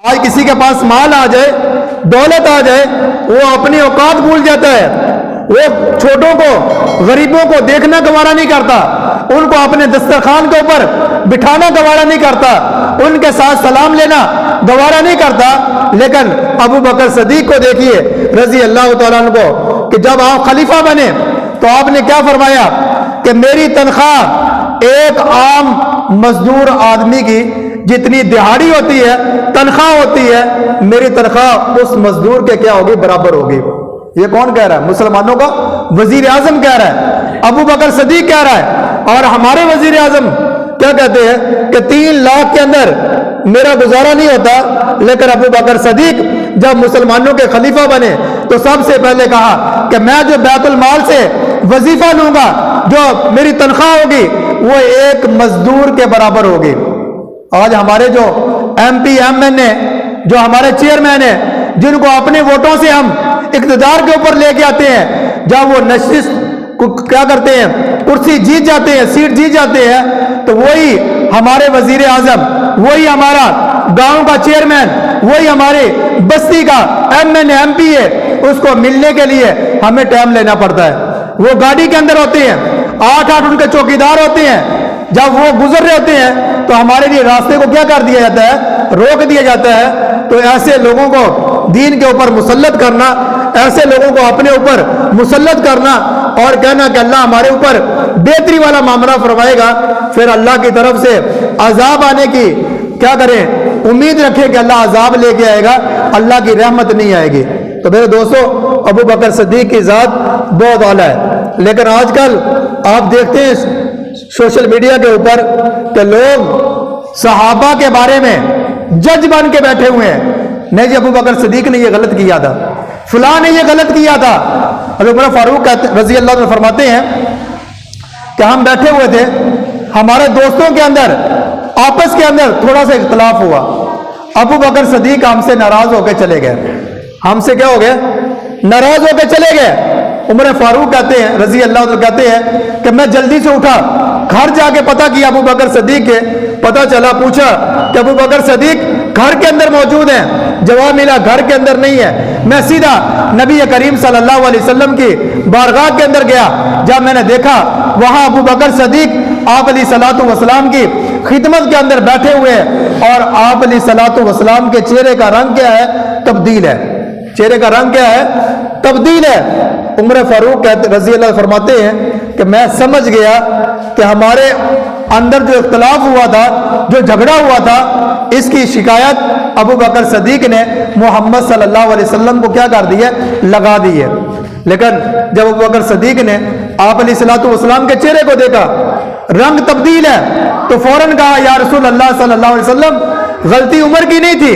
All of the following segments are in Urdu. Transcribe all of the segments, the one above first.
آج کسی کے پاس مال آ جائے، دولت آ جائے، وہ اپنی اوقات بھول جاتا ہے، وہ چھوٹوں کو، غریبوں کو دیکھنا گوارا نہیں کرتا، ان کو اپنے دسترخوان کے اوپر بٹھانا گوارا نہیں کرتا، ان کے ساتھ سلام لینا گوارا نہیں کرتا۔ لیکن ابو بکر صدیق کو دیکھیے رضی اللہ تعالیٰ عنہ کو، کہ جب آپ خلیفہ بنے تو آپ نے کیا فرمایا کہ میری تنخواہ ایک عام مزدور آدمی کی جتنی دہاڑی ہوتی ہے، تنخواہ ہوتی ہے، میری تنخواہ اس مزدور کے کیا ہوگی؟ برابر ہوگی۔ یہ کون کہہ رہا ہے؟ مسلمانوں کا وزیر اعظم کہہ رہا ہے، ابو بکر صدیق کہہ رہا ہے۔ اور ہمارے وزیر اعظم کیا کہتے ہیں کہ 3 لاکھ کے اندر میرا گزارا نہیں ہوتا، لیکن ابو بکر صدیق جب مسلمانوں کے خلیفہ بنے تو سب سے پہلے کہا کہ میں جو بیت المال سے وظیفہ لوں گا، جو میری تنخواہ ہوگی، وہ ایک مزدور کے برابر ہوگی۔ آج ہمارے جو ایم پی ایم این اے، جو ہمارے چیئرمین ہیں، جن کو اپنے ووٹوں سے ہم اقتدار کے اوپر لے کے آتے ہیں، جب وہ نشست کیا کرتے ہیں، کرسی جیت جاتے ہیں، سیٹ جیت جاتے ہیں، تو وہی ہمارے وزیر اعظم، وہی ہمارا گاؤں کا چیئرمین، وہی ہمارے بستی کا M N A M P ہے، اس کو ملنے کے لیے ہمیں ٹائم لینا پڑتا ہے۔ وہ گاڑی کے اندر ہوتے ہیں، 8 ان کے چوکیدار ہوتے ہیں، جب وہ گزر رہے ہوتے ہیں تو ہمارے لیے راستے کو کیا کر دیا جاتا ہے؟ روک دیا جاتا ہے۔ تو ایسے لوگوں کو دین کے اوپر مسلط کرنا، ایسے لوگوں کو اپنے اوپر مسلط کرنا اور کہنا کہ اللہ ہمارے اوپر بہتری والا معاملہ فرمائے گا، پھر اللہ کی طرف سے عذاب آنے کی کیا کریں؟ امید رکھیں کہ اللہ عذاب لے کے آئے گا، اللہ کی رحمت نہیں آئے گی۔ تو میرے دوستو، ابو بکر صدیق کی ذات بہت اعلیٰ ہے، لیکن آج کل آپ دیکھتے ہیں سوشل میڈیا کے اوپر کہ لوگ صحابہ کے بارے میں جج بن کے بیٹھے ہوئے ہیں، نہیں جی ابو بکر صدیق نے یہ غلط کیا تھا، فلاں نے یہ غلط کیا تھا۔ حضرت عمر فاروق رضی اللہ عنہ فرماتے ہیں کہ ہم بیٹھے ہوئے تھے، ہمارے دوستوں کے اندر آپس کے اندر تھوڑا سا اختلاف ہوا، ابو بکر صدیق ہم سے ناراض ہو کے چلے گئے، ہم سے کیا ہو گئے؟ ناراض ہو کے چلے گئے۔ عمر فاروق کہتے ہیں رضی اللہ عنہ کہتے ہیں کہ میں جلدی سے اٹھا، گھر جا کے پتہ کیا ابو بکر صدیق کے، پتہ چلا، پوچھا کہ ابو بکر صدیق گھر کے اندر موجود ہیں، جواب ملا گھر کے اندر نہیں ہے۔ میں سیدھا نبی کریم صلی اللہ علیہ وسلم کی بارگاہ کے اندر گیا، جب میں نے دیکھا وہاں ابو بکر صدیق آپ علیہ الصلوۃ والسلام کی خدمت کے اندر بیٹھے ہوئے ہیں، اور آپ علیہ الصلوۃ والسلام کے چہرے کا رنگ کیا ہے؟ تبدیل ہے۔ چہرے کا رنگ کیا ہے؟ تبدیل ہے۔ عمر فاروق رضی اللہ عنہ فرماتے ہیں کہ میں سمجھ گیا کہ ہمارے اندر جو اختلاف ہوا تھا، جو جھگڑا ہوا تھا، اس کی شکایت ابو بکر صدیق نے محمد صلی اللہ علیہ وسلم کو کیا کر دی ہے؟ لگا دی ہے۔ لیکن جب ابو بکر صدیق نے آپ علیہ الصلوۃ والسلام کے چہرے کو دیکھا، رنگ تبدیل ہے، تو فوراً کہا یا رسول اللہ صلی اللہ علیہ وسلم، غلطی عمر کی نہیں تھی،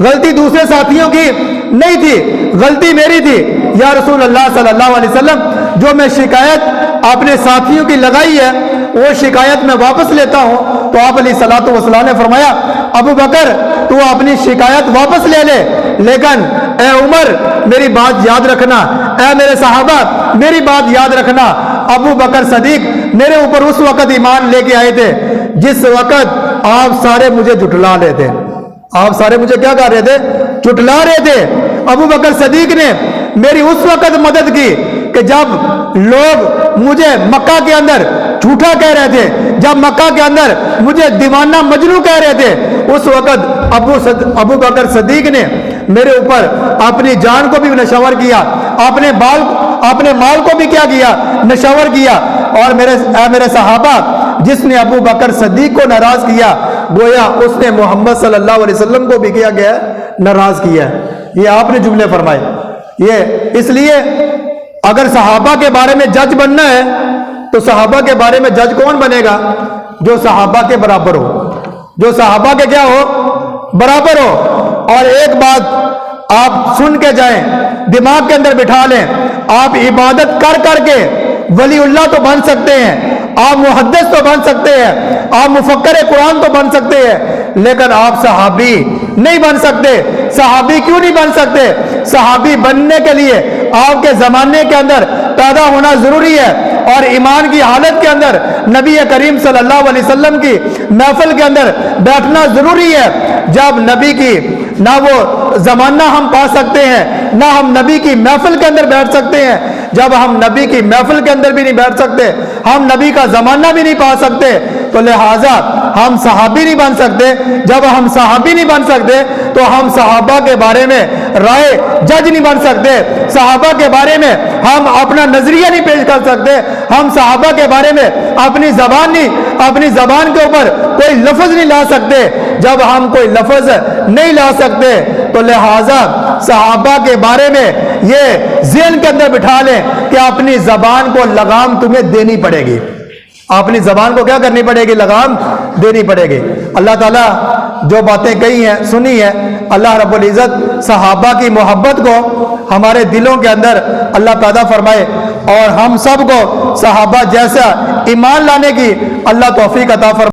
غلطی دوسرے ساتھیوں کی نہیں تھی، غلطی میری تھی یا رسول اللہ صلی اللہ علیہ وسلم، جو میں شکایت اپنے ساتھیوں کی لگائی ہے وہ شکایت میں واپس لیتا ہوں۔ تو آپ علیہ الصلوۃ والسلام نے فرمایا ابو بکر تو اپنی شکایت واپس لے لے، لیکن اے عمر میری بات یاد رکھنا، اے میرے صحابہ میری بات یاد رکھنا، ابو بکر صدیق میرے اوپر اس وقت ایمان لے کے آئے تھے جس وقت آپ سارے مجھے جھٹلا رہے تھے، آپ سارے مجھے کیا کر رہے تھے؟ جھٹلا رہے تھے۔ ابو بکر صدیق نے میری اس وقت مدد کی کہ جب لوگ مجھے مکہ کے اندر جھوٹا کہہ رہے تھے، جب مکہ کے اندر مجھے دیوانہ مجنون کہہ رہے تھے، اس وقت ابو بکر صدیق نے میرے اوپر اپنی جان کو بھی نشور کیا، اپنے مال کو بھی کیا کیا؟ نشور کیا۔ اور میرے صحابہ، جس نے ابو بکر صدیق کو ناراض کیا، گویا اس نے محمد صلی اللہ علیہ وسلم کو بھی کیا گیا؟ ناراض کیا ہے۔ یہ آپ نے جملے فرمائے۔ یہ اس لیے اگر صحابہ کے بارے میں جج بننا ہے تو صحابہ کے بارے میں جج کون بنے گا؟ جو صحابہ کے برابر ہو، جو صحابہ کے کیا ہو؟ برابر ہو۔ اور ایک بات آپ سن کے جائیں، دماغ کے اندر بٹھا لیں، آپ عبادت کر کر کے ولی اللہ تو بن سکتے ہیں، آپ محدث تو بن سکتے ہیں، آپ مفکر قرآن تو بن سکتے ہیں، لیکن آپ صحابی نہیں بن سکتے۔ صحابی کیوں نہیں بن سکتے؟ صحابی بننے کے لیے آپ کے زمانے کے اندر پیدا ہونا ضروری ہے، اور ایمان کی حالت کے اندر نبی کریم صلی اللہ علیہ وسلم کی محفل کے اندر بیٹھنا ضروری ہے۔ جب نبی کی نہ وہ زمانہ ہم پا سکتے ہیں، نہ ہم نبی کی محفل کے اندر بیٹھ سکتے ہیں۔ جب ہم نبی کی محفل کے اندر بھی نہیں بیٹھ سکتے، ہم نبی کا زمانہ بھی نہیں پا سکتے، تو لہٰذا ہم صحابی نہیں بن سکتے۔ جب ہم صحابی نہیں بن سکتے تو ہم صحابہ کے بارے میں رائے جج نہیں بن سکتے، صحابہ کے بارے میں ہم اپنا نظریہ نہیں پیش کر سکتے، ہم صحابہ کے بارے میں اپنی زبان کے اوپر کوئی لفظ نہیں لا سکتے۔ جب ہم کوئی لفظ نہیں لا سکتے تو لہٰذا صحابہ کے بارے میں یہ ذہن کے اندر بٹھا لیں کہ اپنی زبان کو لگام تمہیں دینی پڑے گی، اپنی زبان کو کیا کرنی پڑے گی؟ لگام دینی پڑے گی۔ اللہ تعالیٰ جو باتیں کہی ہیں، سنی ہیں، اللہ رب العزت صحابہ کی محبت کو ہمارے دلوں کے اندر اللہ پیدا فرمائے، اور ہم سب کو صحابہ جیسا ایمان لانے کی اللہ توفیق عطا فرمائے۔